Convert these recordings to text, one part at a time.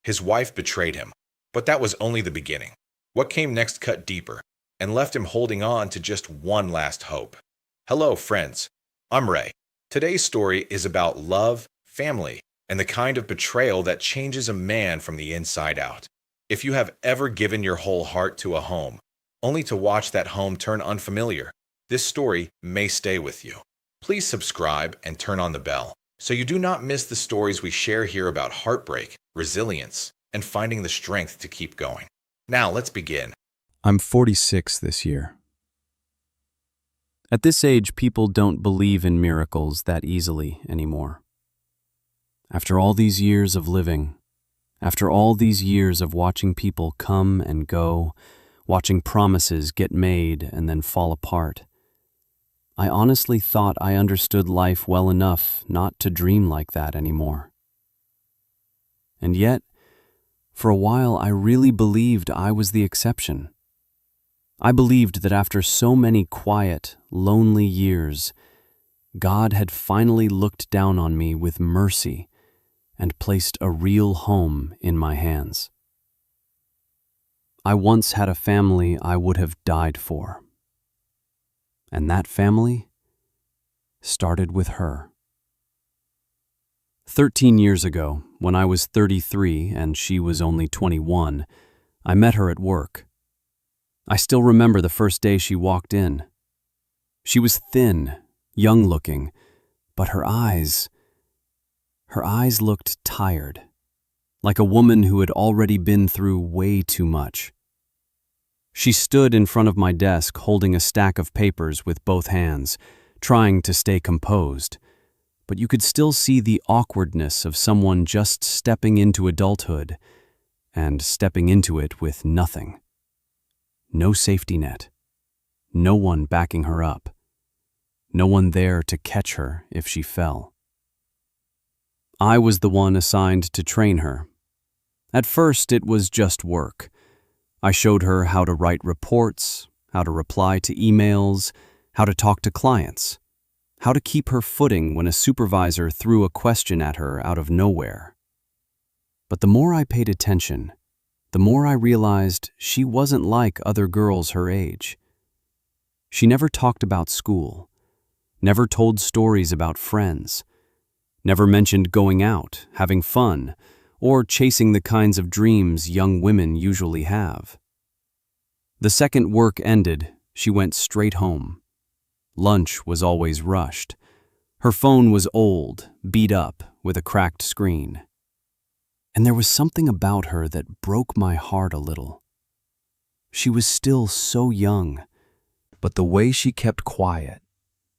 His wife betrayed him, but that was only the beginning. What came next cut deeper and left him holding on to just one last hope. Hello, friends. I'm Ray. Today's story is about love, family, and the kind of betrayal that changes a man from the inside out. If you have ever given your whole heart to a home, only to watch that home turn unfamiliar, this story may stay with you. Please subscribe and turn on the bell so you do not miss the stories we share here about heartbreak, resilience, and finding the strength to keep going. Now, let's begin. I'm 46 this year. At this age, people don't believe in miracles that easily anymore. After all these years of living, after all these years of watching people come and go, watching promises get made and then fall apart, I honestly thought I understood life well enough not to dream like that anymore. And yet, for a while, I really believed I was the exception. I believed that after so many quiet, lonely years, God had finally looked down on me with mercy and placed a real home in my hands. I once had a family I would have died for. And that family started with her. 13 years ago, when I was 33 and she was only 21, I met her at work. I still remember the first day she walked in. She was thin, young-looking, but her eyes looked tired, like a woman who had already been through way too much. She stood in front of my desk holding a stack of papers with both hands, trying to stay composed, but you could still see the awkwardness of someone just stepping into adulthood and stepping into it with nothing. No safety net, no one backing her up, no one there to catch her if she fell. I was the one assigned to train her. At first, it was just work. I showed her how to write reports, how to reply to emails, how to talk to clients, how to keep her footing when a supervisor threw a question at her out of nowhere. But the more I paid attention, the more I realized she wasn't like other girls her age. She never talked about school, never told stories about friends, never mentioned going out, having fun, or chasing the kinds of dreams young women usually have. The second work ended, she went straight home. Lunch was always rushed. Her phone was old, beat up, with a cracked screen. And there was something about her that broke my heart a little. She was still so young, but the way she kept quiet,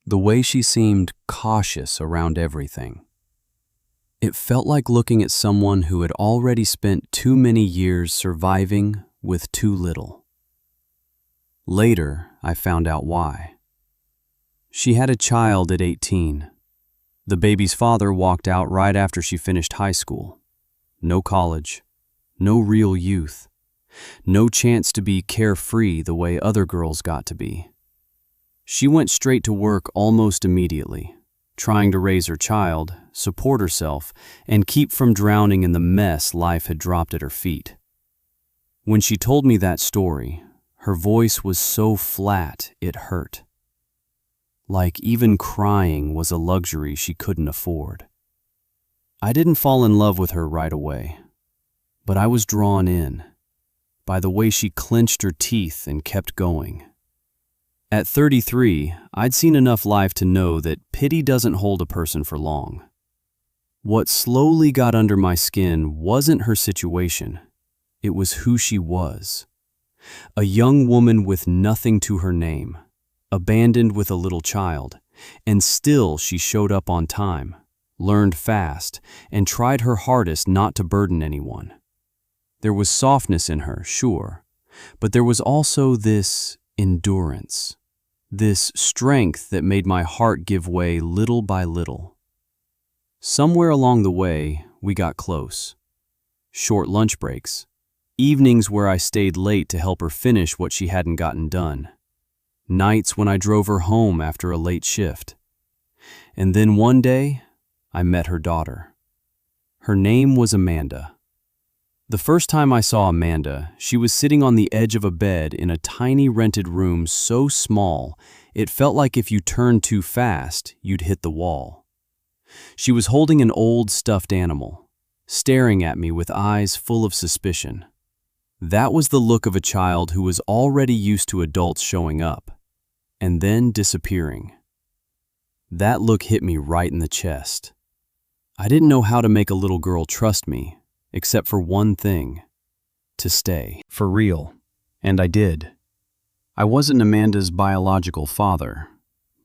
the way she seemed cautious around everything, it felt like looking at someone who had already spent too many years surviving with too little. Later, I found out why. She had a child at 18. The baby's father walked out right after she finished high school. No college, no real youth, no chance to be carefree the way other girls got to be. She went straight to work almost immediately, trying to raise her child, support herself, and keep from drowning in the mess life had dropped at her feet. When she told me that story, her voice was so flat it hurt. Like even crying was a luxury she couldn't afford. I didn't fall in love with her right away, but I was drawn in by the way she clenched her teeth and kept going. At 33, I'd seen enough life to know that pity doesn't hold a person for long. What slowly got under my skin wasn't her situation, it was who she was. A young woman with nothing to her name, abandoned with a little child, and still she showed up on time, learned fast, and tried her hardest not to burden anyone. There was softness in her, sure, but there was also this endurance, this strength that made my heart give way little by little. Somewhere along the way, we got close. Short lunch breaks, evenings where I stayed late to help her finish what she hadn't gotten done, nights when I drove her home after a late shift. And then one day, I met her daughter. Her name was Amanda. The first time I saw Amanda, she was sitting on the edge of a bed in a tiny rented room so small, it felt like if you turned too fast, you'd hit the wall. She was holding an old stuffed animal, staring at me with eyes full of suspicion. That was the look of a child who was already used to adults showing up, and then disappearing. That look hit me right in the chest. I didn't know how to make a little girl trust me, except for one thing: to stay. For real. And I did. I wasn't Amanda's biological father,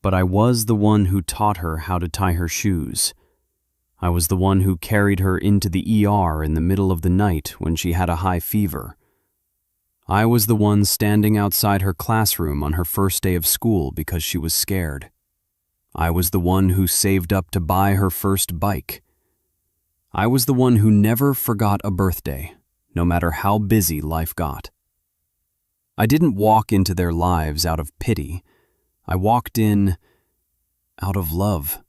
but I was the one who taught her how to tie her shoes. I was the one who carried her into the ER in the middle of the night when she had a high fever. I was the one standing outside her classroom on her first day of school because she was scared. I was the one who saved up to buy her first bike. I was the one who never forgot a birthday, no matter how busy life got. I didn't walk into their lives out of pity. I walked in out of love.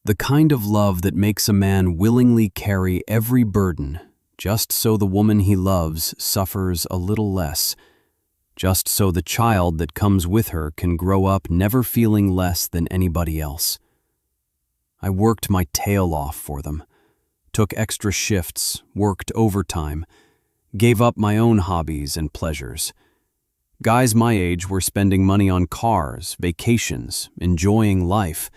The kind of love that makes a man willingly carry every burden, just so the woman he loves suffers a little less, just so the child that comes with her can grow up never feeling less than anybody else. I worked my tail off for them, took extra shifts, worked overtime, gave up my own hobbies and pleasures. Guys my age were spending money on cars, vacations, enjoying life,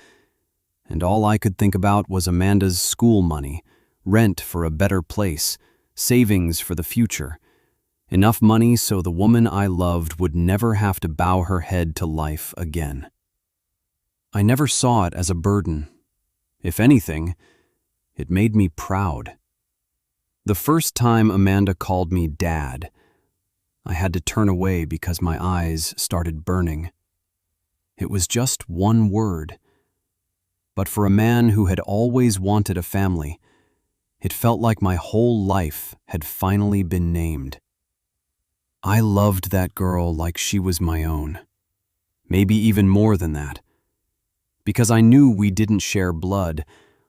and all I could think about was Amanda's school money, rent for a better place, savings for the future, enough money so the woman I loved would never have to bow her head to life again. I never saw it as a burden. If anything, it made me proud. The first time Amanda called me Dad, I had to turn away because my eyes started burning. It was just one word. But for a man who had always wanted a family, it felt like my whole life had finally been named. I loved that girl like she was my own. Maybe even more than that. Because I knew we didn't share blood,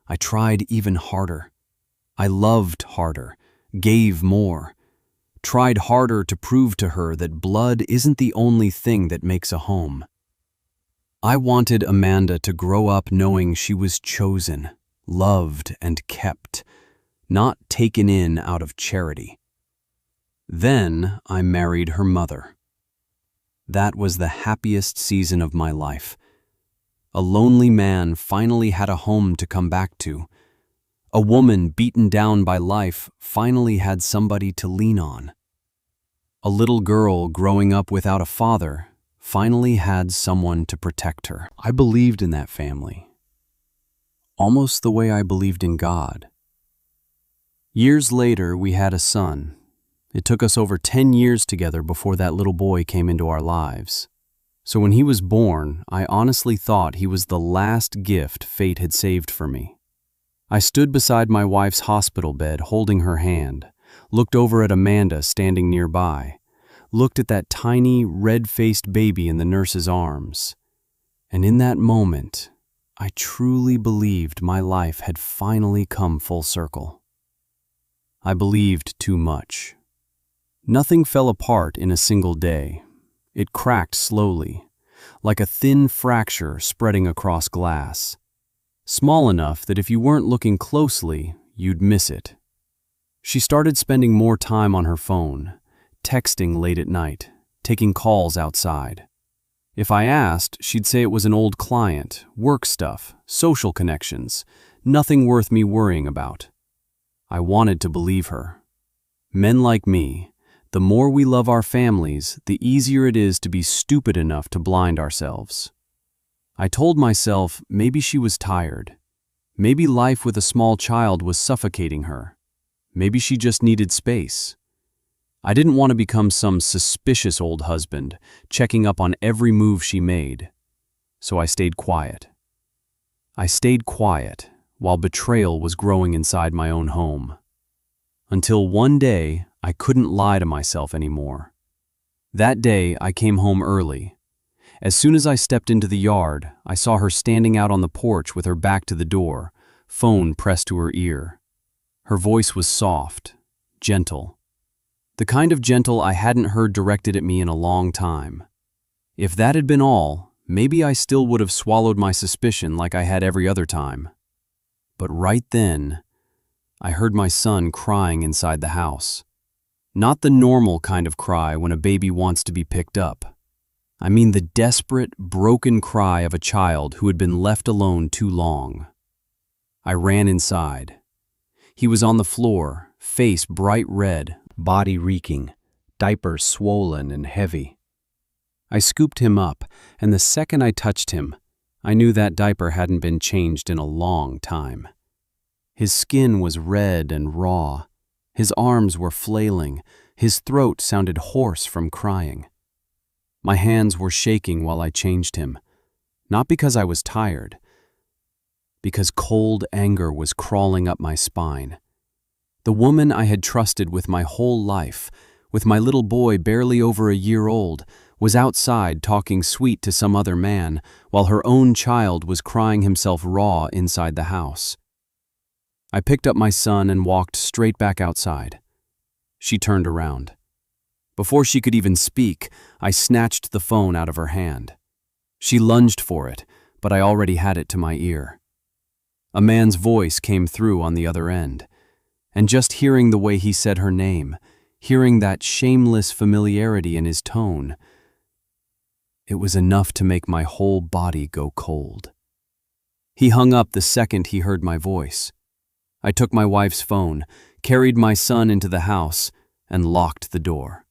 I tried even harder. I loved harder, gave more, tried harder to prove to her that blood isn't the only thing that makes a home. I wanted Amanda to grow up knowing she was chosen, loved, and kept, not taken in out of charity. Then I married her mother. That was the happiest season of my life. A lonely man finally had a home to come back to. A woman beaten down by life finally had somebody to lean on. A little girl growing up without a father finally had someone to protect her. I believed in that family, almost the way I believed in God. Years later, we had a son. It took us over 10 years together before that little boy came into our lives. So when he was born, I honestly thought he was the last gift fate had saved for me. I stood beside my wife's hospital bed holding her hand, looked over at Amanda standing nearby, looked at that tiny, red-faced baby in the nurse's arms. And in that moment, I truly believed my life had finally come full circle. I believed too much. Nothing fell apart in a single day. It cracked slowly, like a thin fracture spreading across glass. Small enough that if you weren't looking closely, you'd miss it. She started spending more time on her phone, texting late at night, taking calls outside. If I asked, she'd say it was an old client, work stuff, social connections, nothing worth me worrying about. I wanted to believe her. Men like me, the more we love our families, the easier it is to be stupid enough to blind ourselves. I told myself maybe she was tired. Maybe life with a small child was suffocating her. Maybe she just needed space. I didn't want to become some suspicious old husband, checking up on every move she made. So I stayed quiet. I stayed quiet while betrayal was growing inside my own home. Until one day, I couldn't lie to myself anymore. That day, I came home early. As soon as I stepped into the yard, I saw her standing out on the porch with her back to the door, phone pressed to her ear. Her voice was soft, gentle. The kind of gentle I hadn't heard directed at me in a long time. If that had been all, maybe I still would have swallowed my suspicion like I had every other time. But right then, I heard my son crying inside the house. Not the normal kind of cry when a baby wants to be picked up. I mean the desperate, broken cry of a child who had been left alone too long. I ran inside. He was on the floor, face bright red, body reeking, diaper swollen and heavy. I scooped him up, and the second I touched him, I knew that diaper hadn't been changed in a long time. His skin was red and raw. His arms were flailing. His throat sounded hoarse from crying. My hands were shaking while I changed him, not because I was tired, because cold anger was crawling up my spine. The woman I had trusted with my whole life, with my little boy barely over a year old, was outside talking sweet to some other man, while her own child was crying himself raw inside the house. I picked up my son and walked straight back outside. She turned around. Before she could even speak, I snatched the phone out of her hand. She lunged for it, but I already had it to my ear. A man's voice came through on the other end, and just hearing the way he said her name, hearing that shameless familiarity in his tone, it was enough to make my whole body go cold. He hung up the second he heard my voice. I took my wife's phone, carried my son into the house, and locked the door.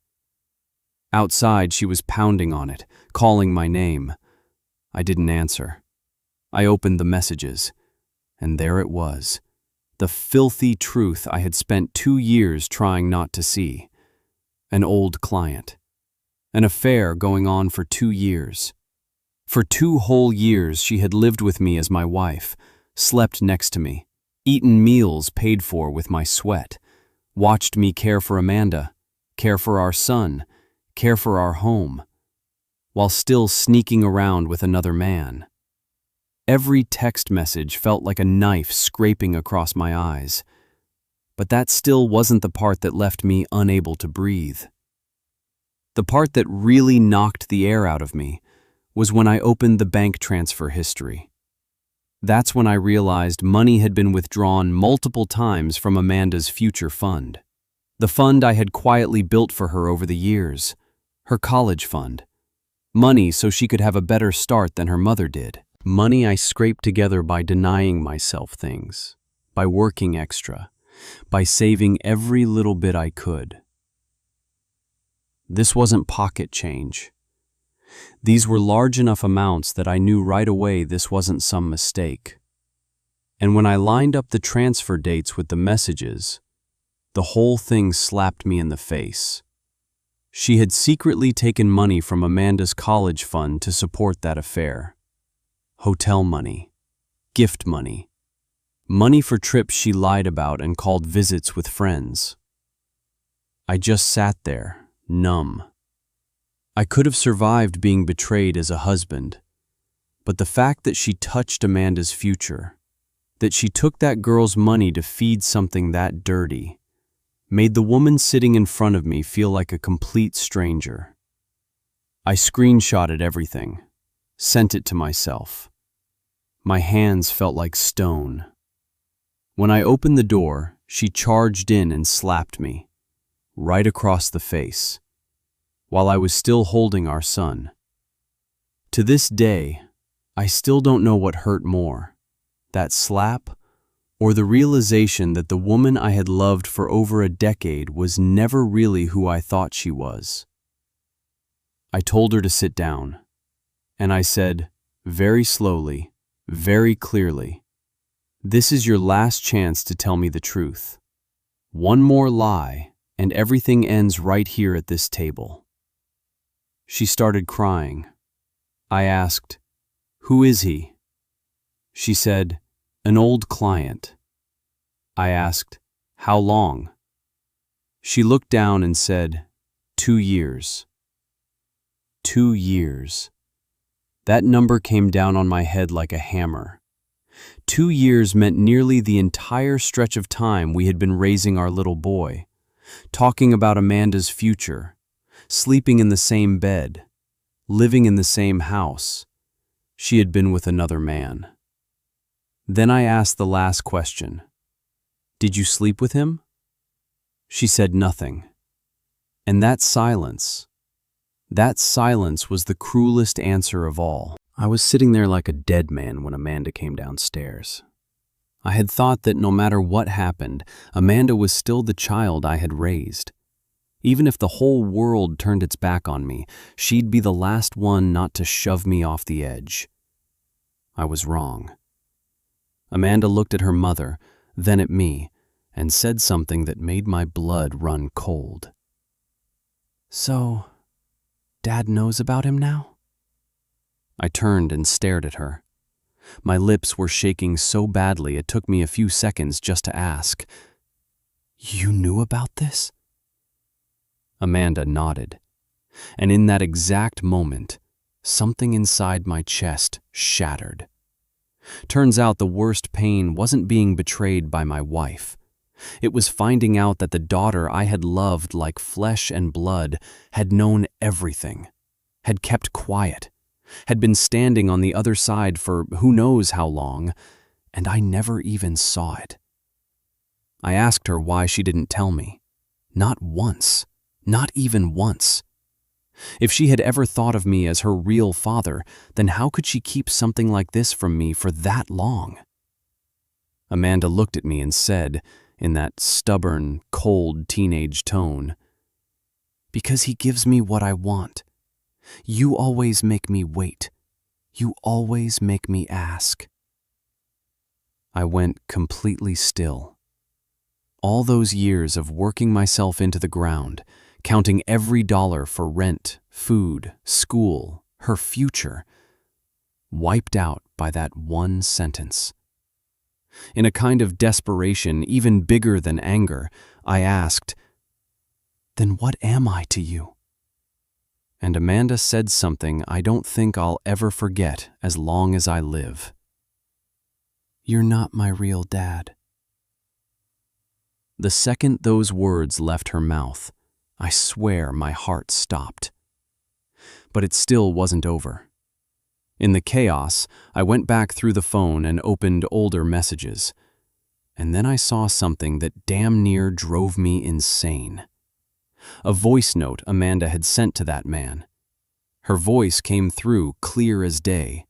Outside, she was pounding on it, calling my name. I didn't answer. I opened the messages, and there it was, the filthy truth I had spent 2 years trying not to see. An old client. An affair going on for 2 years. For 2 whole years, she had lived with me as my wife, slept next to me, eaten meals paid for with my sweat, watched me care for Amanda, care for our son, care for our home, while still sneaking around with another man. Every text message felt like a knife scraping across my eyes, but that still wasn't the part that left me unable to breathe. The part that really knocked the air out of me was when I opened the bank transfer history. That's when I realized money had been withdrawn multiple times from Amanda's future fund. The fund I had quietly built for her over the years, her college fund. Money so she could have a better start than her mother did. Money I scraped together by denying myself things, by working extra, by saving every little bit I could. This wasn't pocket change. These were large enough amounts that I knew right away this wasn't some mistake. And when I lined up the transfer dates with the messages, the whole thing slapped me in the face. She had secretly taken money from Amanda's college fund to support that affair. Hotel money, gift money, money for trips she lied about and called visits with friends. I just sat there, numb. I could have survived being betrayed as a husband, but the fact that she touched Amanda's future, that she took that girl's money to feed something that dirty, made the woman sitting in front of me feel like a complete stranger. I screenshotted everything, sent it to myself. My hands felt like stone. When I opened the door, she charged in and slapped me, right across the face, while I was still holding our son. To this day, I still don't know what hurt more, that slap or the realization that the woman I had loved for over a decade was never really who I thought she was. I told her to sit down, and I said, very slowly, very clearly, "This is your last chance to tell me the truth. One more lie, and everything ends right here at this table." She started crying. I asked, "Who is he?" She said, "An old client." I asked, "How long?" She looked down and said, 2 years. 2 years. That number came down on my head like a hammer. 2 years meant nearly the entire stretch of time we had been raising our little boy. talking about Amanda's future, sleeping in the same bed, living in the same house. She had been with another man. Then I asked the last question. Did you sleep with him? She said nothing. And that silence was the cruelest answer of all. I was sitting there like a dead man when Amanda came downstairs. I had thought that no matter what happened, Amanda was still the child I had raised. Even if the whole world turned its back on me, she'd be the last one not to shove me off the edge. I was wrong. Amanda looked at her mother, then at me, and said something that made my blood run cold. So, Dad knows about him now? I turned and stared at her. My lips were shaking so badly it took me a few seconds just to ask, "You knew about this?" Amanda nodded, and in that exact moment, something inside my chest shattered. Turns out the worst pain wasn't being betrayed by my wife. It was finding out that the daughter I had loved like flesh and blood had known everything, had kept quiet, had been standing on the other side for who knows how long, and I never even saw it. I asked her why she didn't tell me. Not once. Not even once. If she had ever thought of me as her real father, then how could she keep something like this from me for that long? Amanda looked at me and said, in that stubborn, cold teenage tone, "Because he gives me what I want. You always make me wait. You always make me ask." I went completely still. All those years of working myself into the ground, counting every dollar for rent, food, school, her future, wiped out by that one sentence. In a kind of desperation even bigger than anger, I asked, "Then what am I to you?" And Amanda said something I don't think I'll ever forget as long as I live. "You're not my real dad." The second those words left her mouth, I swear my heart stopped. But it still wasn't over. In the chaos, I went back through the phone and opened older messages. And then I saw something that damn near drove me insane. A voice note Amanda had sent to that man. Her voice came through clear as day,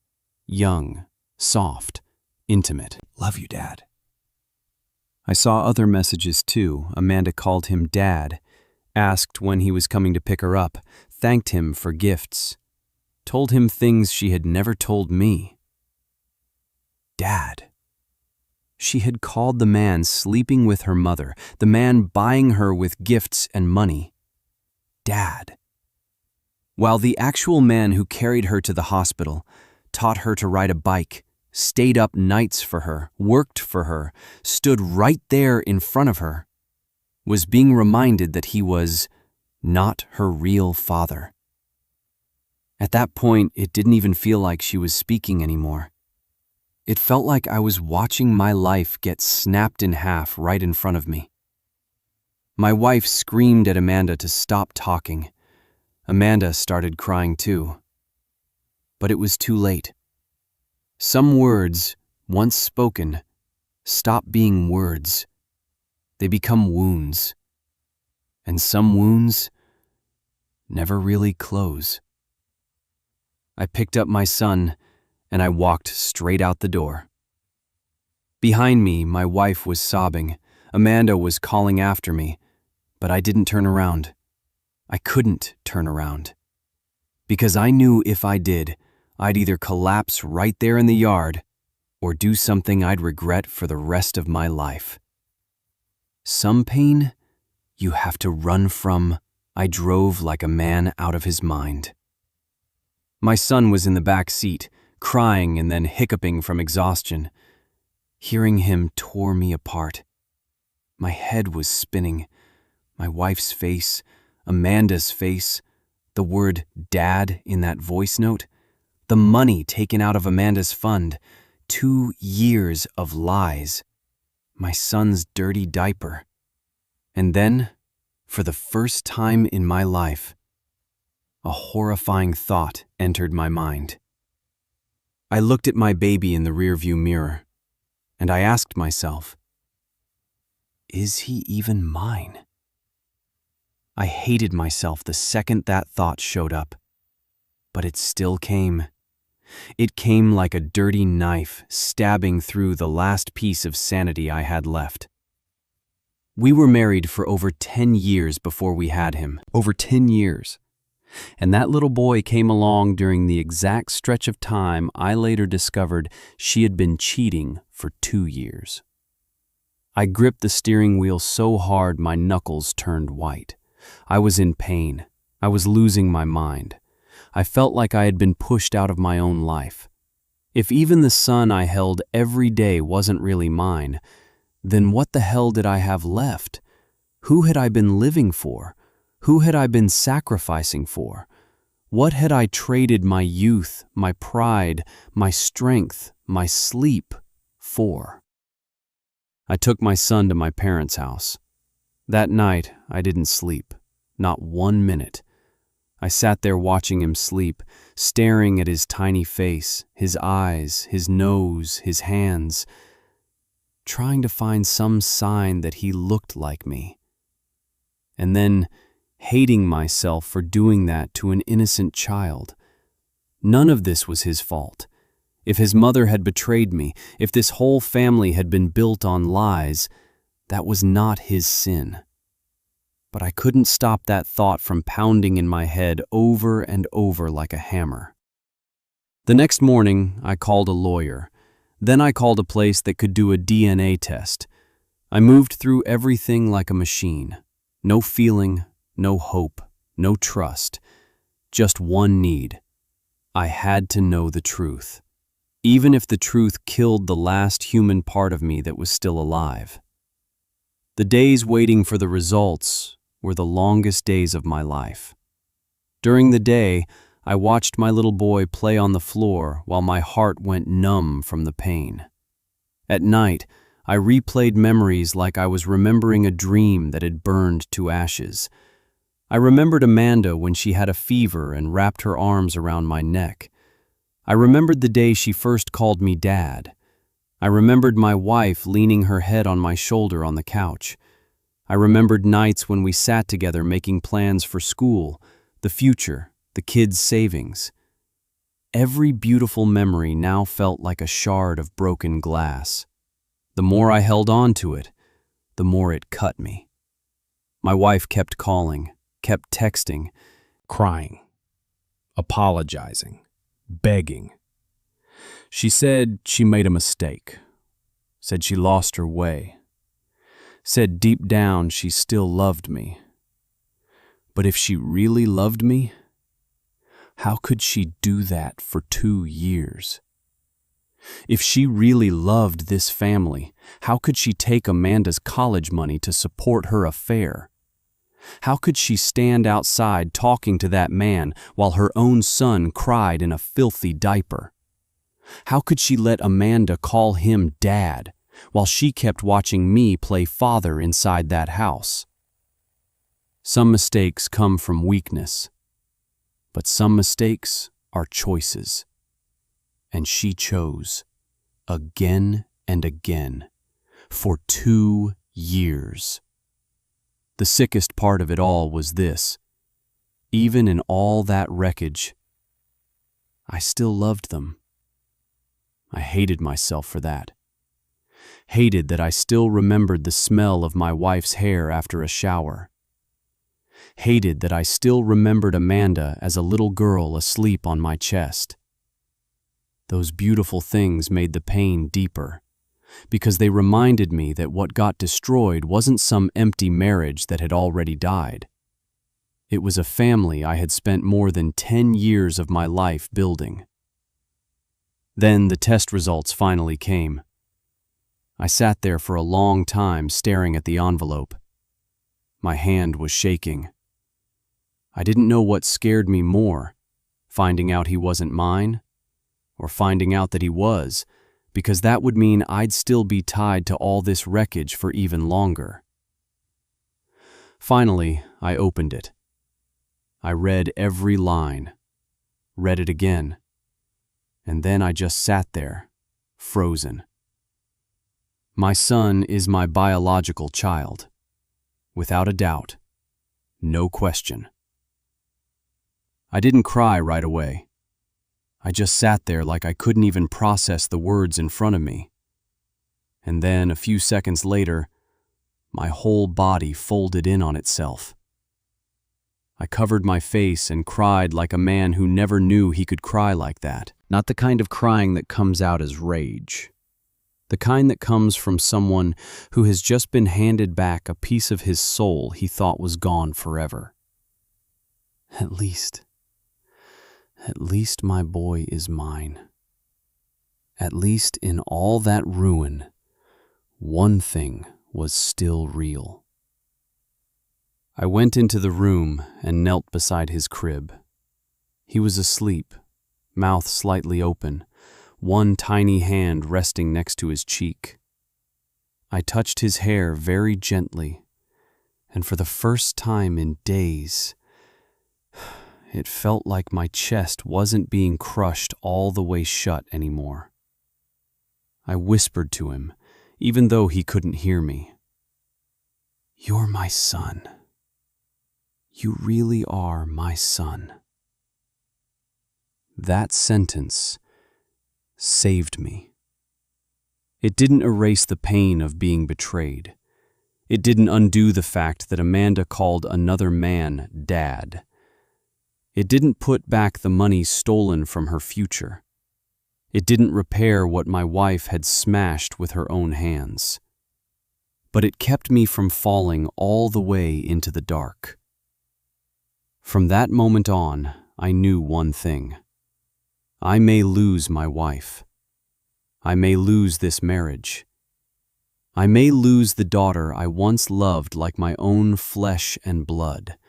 young, soft, intimate. "Love you, Dad." I saw other messages too. Amanda called him Dad, asked when he was coming to pick her up, thanked him for gifts, told him things she had never told me. Dad. She had called the man sleeping with her mother, the man buying her with gifts and money, Dad. While the actual man who carried her to the hospital, taught her to ride a bike, stayed up nights for her, worked for her, stood right there in front of her, was being reminded that he was not her real father. At that point, it didn't even feel like she was speaking anymore. It felt like I was watching my life get snapped in half right in front of me. My wife screamed at Amanda to stop talking. Amanda started crying too. But it was too late. Some words, once spoken, stop being words. They become wounds. And some wounds never really close. I picked up my son and I walked straight out the door. Behind me, my wife was sobbing. Amanda was calling after me, but I didn't turn around. I couldn't turn around. Because I knew if I did, I'd either collapse right there in the yard or do something I'd regret for the rest of my life. Some pain you have to run from. I drove like a man out of his mind. My son was in the back seat, crying and then hiccuping from exhaustion. Hearing him tore me apart. My head was spinning. My wife's face, Amanda's face, the word Dad in that voice note, the money taken out of Amanda's fund, 2 years of lies, my son's dirty diaper. And then For the first time in my life, a horrifying thought entered my mind. I looked at my baby in the rearview mirror, and I asked myself, is he even mine? I hated myself the second that thought showed up, but it still came. It came like a dirty knife stabbing through the last piece of sanity I had left. We were married for over 10 years before we had him. Over 10 years. And that little boy came along during the exact stretch of time I later discovered she had been cheating for 2 years. I gripped the steering wheel so hard my knuckles turned white. I was in pain. I was losing my mind. I felt like I had been pushed out of my own life. If even the son I held every day wasn't really mine, then what the hell did I have left? Who had I been living for? Who had I been sacrificing for? What had I traded my youth, my pride, my strength, my sleep for? I took my son to my parents' house. That night, I didn't sleep, not 1 minute. I sat there watching him sleep, staring at his tiny face, his eyes, his nose, his hands, trying to find some sign that he looked like me. And then hating myself for doing that to an innocent child. None of this was his fault. If his mother had betrayed me, if this whole family had been built on lies, that was not his sin. But I couldn't stop that thought from pounding in my head over and over like a hammer. The next morning, I called a lawyer. Then I called a place that could do a DNA test. I moved through everything like a machine. No feeling, no hope, no trust. Just one need. I had to know the truth. Even if the truth killed the last human part of me that was still alive. The days waiting for the results were the longest days of my life. During the day, I watched my little boy play on the floor while my heart went numb from the pain. At night, I replayed memories like I was remembering a dream that had burned to ashes. I remembered Amanda when she had a fever and wrapped her arms around my neck. I remembered the day she first called me Dad. I remembered my wife leaning her head on my shoulder on the couch. I remembered nights when we sat together making plans for school, the future, the kids' savings. Every beautiful memory now felt like a shard of broken glass. The more I held on to it, the more it cut me. My wife kept calling, kept texting, crying, apologizing, begging. She said she made a mistake, said she lost her way, said deep down she still loved me. But if she really loved me, how could she do that for 2 years? If she really loved this family, how could she take Amanda's college money to support her affair? How could she stand outside talking to that man while her own son cried in a filthy diaper? How could she let Amanda call him Dad while she kept watching me play father inside that house? Some mistakes come from weakness, but some mistakes are choices. And she chose, again and again, for 2 years. The sickest part of it all was this. Even in all that wreckage, I still loved them. I hated myself for that. Hated that I still remembered the smell of my wife's hair after a shower. Hated that I still remembered Amanda as a little girl asleep on my chest. Those beautiful things made the pain deeper, because they reminded me that what got destroyed wasn't some empty marriage that had already died. It was a family I had spent more than 10 years of my life building. Then the test results finally came. I sat there for a long time staring at the envelope. My hand was shaking. I didn't know what scared me more, finding out he wasn't mine, or finding out that he was, because that would mean I'd still be tied to all this wreckage for even longer. Finally, I opened it. I read every line, read it again, and then I just sat there, frozen. My son is my biological child, without a doubt, no question. I didn't cry right away. I just sat there like I couldn't even process the words in front of me. And then, a few seconds later, my whole body folded in on itself. I covered my face and cried like a man who never knew he could cry like that. Not the kind of crying that comes out as rage. The kind that comes from someone who has just been handed back a piece of his soul he thought was gone forever. At least my boy is mine. At least in all that ruin, one thing was still real. I went into the room and knelt beside his crib. He was asleep, mouth slightly open, one tiny hand resting next to his cheek. I touched his hair very gently, and for the first time in days, it felt like my chest wasn't being crushed all the way shut anymore. I whispered to him, even though he couldn't hear me. "You're my son. You really are my son." That sentence saved me. It didn't erase the pain of being betrayed. It didn't undo the fact that Amanda called another man Dad. It didn't put back the money stolen from her future. It didn't repair what my wife had smashed with her own hands. But it kept me from falling all the way into the dark. From that moment on, I knew one thing. I may lose my wife. I may lose this marriage. I may lose the daughter I once loved like my own flesh and blood.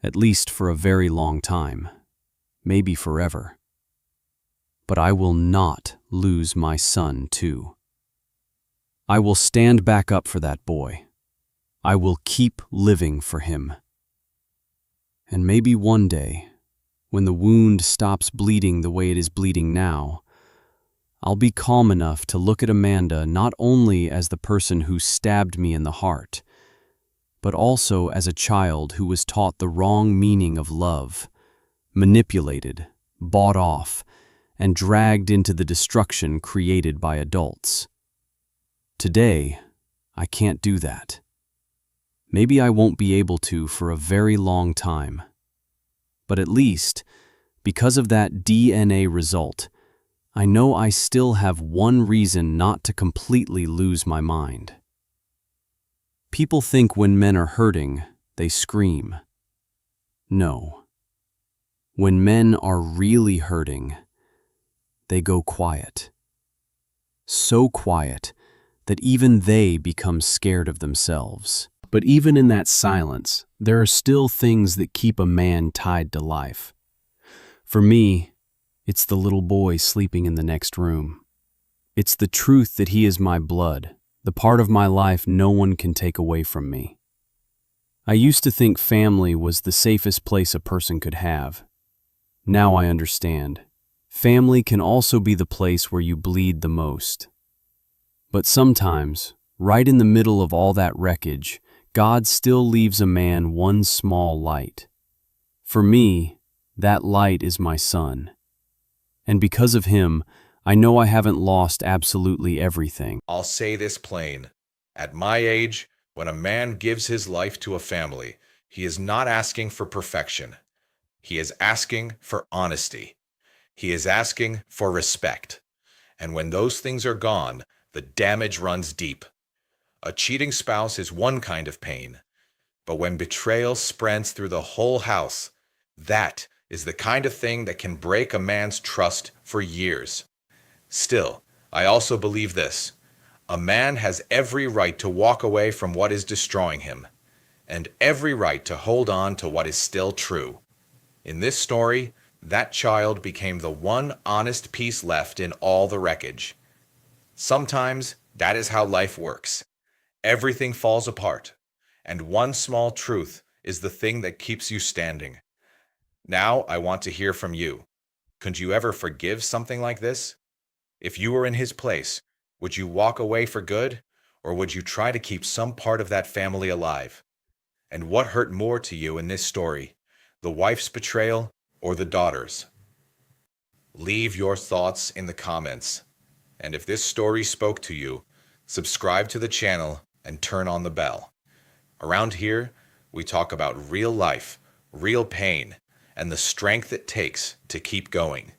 At least for a very long time, maybe forever. But I will not lose my son too. I will stand back up for that boy. I will keep living for him. And maybe one day, when the wound stops bleeding the way it is bleeding now, I'll be calm enough to look at Amanda not only as the person who stabbed me in the heart, but also as a child who was taught the wrong meaning of love, manipulated, bought off, and dragged into the destruction created by adults. Today, I can't do that. Maybe I won't be able to for a very long time. But at least, because of that DNA result, I know I still have one reason not to completely lose my mind. People think when men are hurting, they scream. No. When men are really hurting, they go quiet. So quiet that even they become scared of themselves. But even in that silence, there are still things that keep a man tied to life. For me, it's the little boy sleeping in the next room. It's the truth that he is my blood, the part of my life no one can take away from me. I used to think family was the safest place a person could have. Now I understand. Family can also be the place where you bleed the most. But sometimes, right in the middle of all that wreckage, God still leaves a man one small light. For me, that light is my son. And because of him, I know I haven't lost absolutely everything. I'll say this plain. At my age, when a man gives his life to a family, he is not asking for perfection. He is asking for honesty. He is asking for respect. And when those things are gone, the damage runs deep. A cheating spouse is one kind of pain, but when betrayal spreads through the whole house, that is the kind of thing that can break a man's trust for years. Still, I also believe this. A man has every right to walk away from what is destroying him, and every right to hold on to what is still true. In this story, that child became the one honest piece left in all the wreckage. Sometimes that is how life works. Everything falls apart, And one small truth is the thing that keeps you standing. Now I want to hear from you. Could you ever forgive something like this? If you were in his place, would you walk away for good, or would you try to keep some part of that family alive? And what hurt more to you in this story, the wife's betrayal or the daughter's? Leave your thoughts in the comments. And if this story spoke to you, subscribe to the channel and turn on the bell. Around here, we talk about real life, real pain, and the strength it takes to keep going.